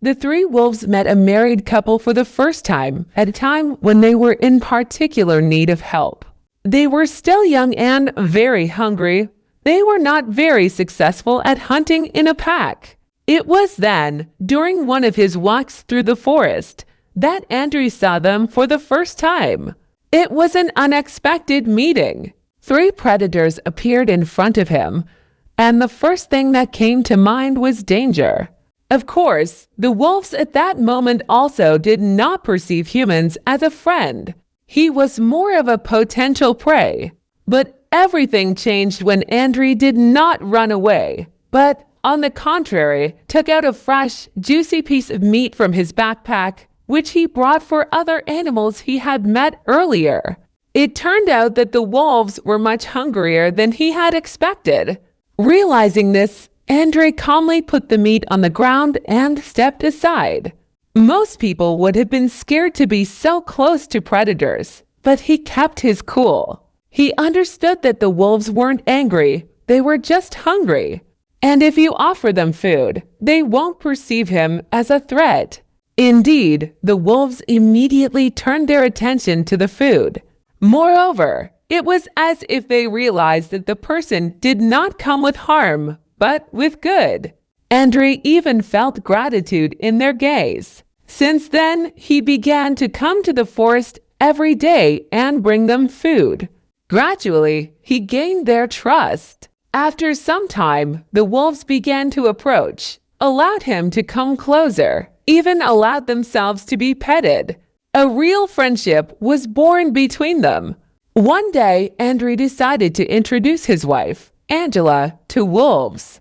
The three wolves met a married couple for the first time at a time when they were in particular need of help. They were still young and very hungry. They were not very successful at hunting in a pack. It was then, during one of his walks through the forest, that Andrey saw them for the first time. It was an unexpected meeting. Three predators appeared in front of him, and the first thing that came to mind was danger. Of course, the wolves at that moment also did not perceive humans as a friend. He was more of a potential prey. But everything changed when Andrey did not run away, but on the contrary, took out a fresh, juicy piece of meat from his backpack, which he brought for other animals he had met earlier. It turned out that the wolves were much hungrier than he had expected. Realizing this, Andrey calmly put the meat on the ground and stepped aside. Most people would have been scared to be so close to predators, but he kept his cool. He understood that the wolves weren't angry, they were just hungry. And if you offer them food, they won't perceive him as a threat. Indeed, the wolves immediately turned their attention to the food. Moreover, it was as if they realized that the person did not come with harm, but with good. Andrey even felt gratitude in their gaze. Since then, he began to come to the forest every day and bring them food. Gradually, he gained their trust. After some time, the wolves began to approach, allowed him to come closer, even allowed themselves to be petted. A real friendship was born between them. One day, Andrey decided to introduce his wife, Angela, to wolves.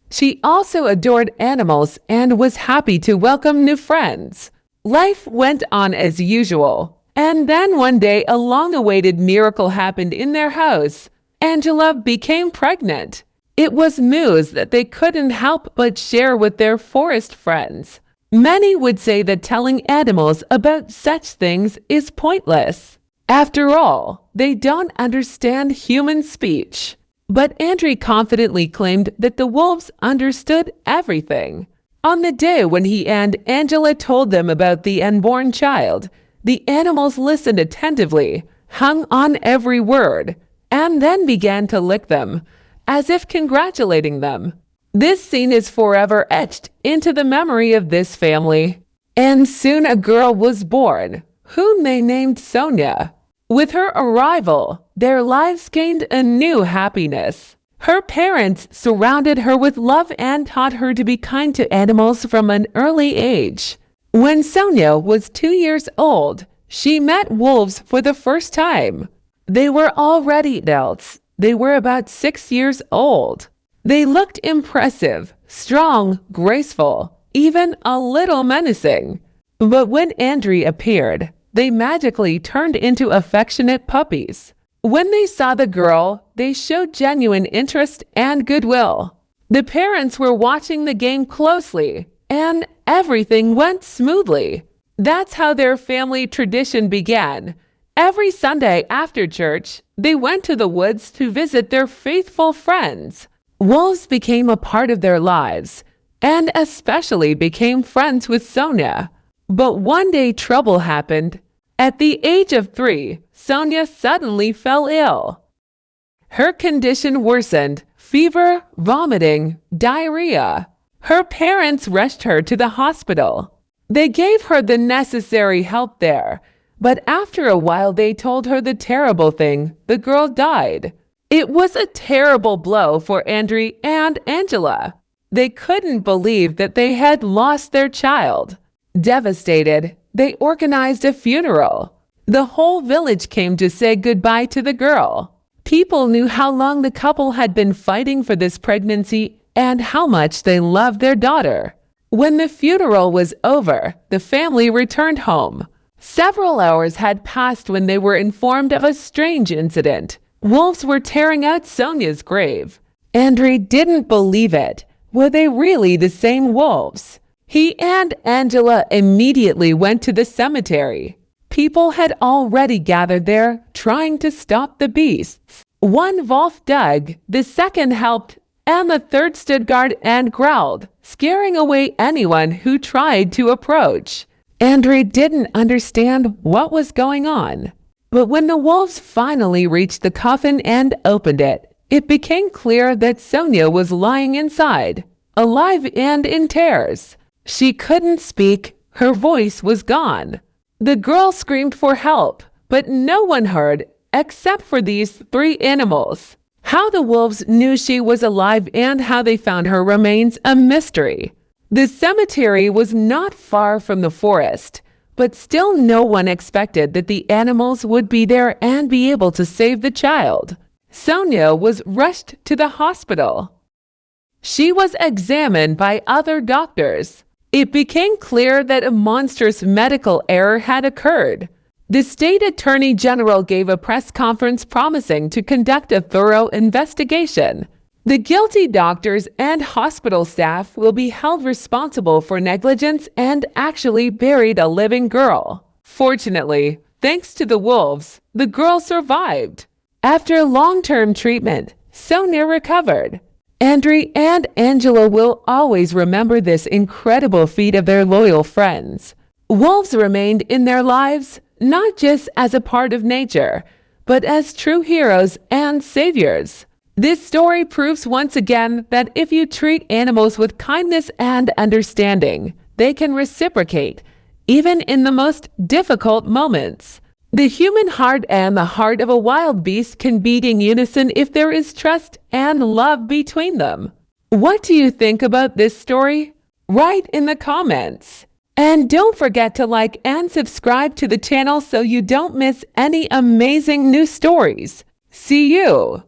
She also adored animals and was happy to welcome new friends. Life went on as usual, and then one day a long-awaited miracle happened in their house. Angela became pregnant. It was news that they couldn't help but share with their forest friends. Many would say that telling animals about such things is pointless. After all, they don't understand human speech. But Andrey confidently claimed that the wolves understood everything. On the day when he and Angela told them about the unborn child, the animals listened attentively, hung on every word, and then began to lick them, as if congratulating them. This scene is forever etched into the memory of this family. And soon a girl was born, whom they named Sonia. With her arrival, their lives gained a new happiness. Her parents surrounded her with love and taught her to be kind to animals from an early age. When Sonia was 2 years old, she met wolves for the first time. They were already adults. They were about 6 years old. They looked impressive, strong, graceful, even a little menacing. But when Andrey appeared, they magically turned into affectionate puppies. When they saw the girl, they showed genuine interest and goodwill. The parents were watching the game closely, and everything went smoothly. That's how their family tradition began. Every Sunday after church, they went to the woods to visit their faithful friends. Wolves became a part of their lives, and especially became friends with Sonia. But one day trouble happened. At the age of 3, Sonia suddenly fell ill. Her condition worsened, fever, vomiting, diarrhea. Her parents rushed her to the hospital. They gave her the necessary help there, but after a while they told her the terrible thing: the girl died. It was a terrible blow for Andrey and Angela. They couldn't believe that they had lost their child. Devastated, they organized a funeral. The whole village came to say goodbye to the girl. People knew how long the couple had been fighting for this pregnancy and how much they loved their daughter. When the funeral was over, the family returned home. Several hours had passed when they were informed of a strange incident. Wolves were tearing out Sonia's grave. Andrey didn't believe it. Were they really the same wolves? He and Angela immediately went to the cemetery. People had already gathered there, trying to stop the beasts. One wolf dug, the second helped, and the third stood guard and growled, scaring away anyone who tried to approach. Andrey didn't understand what was going on. But when the wolves finally reached the coffin and opened it, it became clear that Sonia was lying inside, alive and in tears. She couldn't speak. Her voice was gone. The girl screamed for help, but no one heard except for these three animals. How the wolves knew she was alive and how they found her remains a mystery. The cemetery was not far from the forest, but still no one expected that the animals would be there and be able to save the child. Sonia was rushed to the hospital. She was examined by other doctors. It became clear that a monstrous medical error had occurred. The state attorney general gave a press conference promising to conduct a thorough investigation. The guilty doctors and hospital staff will be held responsible for negligence and actually buried a living girl. Fortunately, thanks to the wolves, the girl survived. After long-term treatment, Sonia recovered. Andrey and Angela will always remember this incredible feat of their loyal friends. Wolves remained in their lives, not just as a part of nature, but as true heroes and saviors. This story proves once again that if you treat animals with kindness and understanding, they can reciprocate, even in the most difficult moments. The human heart and the heart of a wild beast can beat in unison if there is trust and love between them. What do you think about this story? Write in the comments. And don't forget to like and subscribe to the channel so you don't miss any amazing new stories. See you!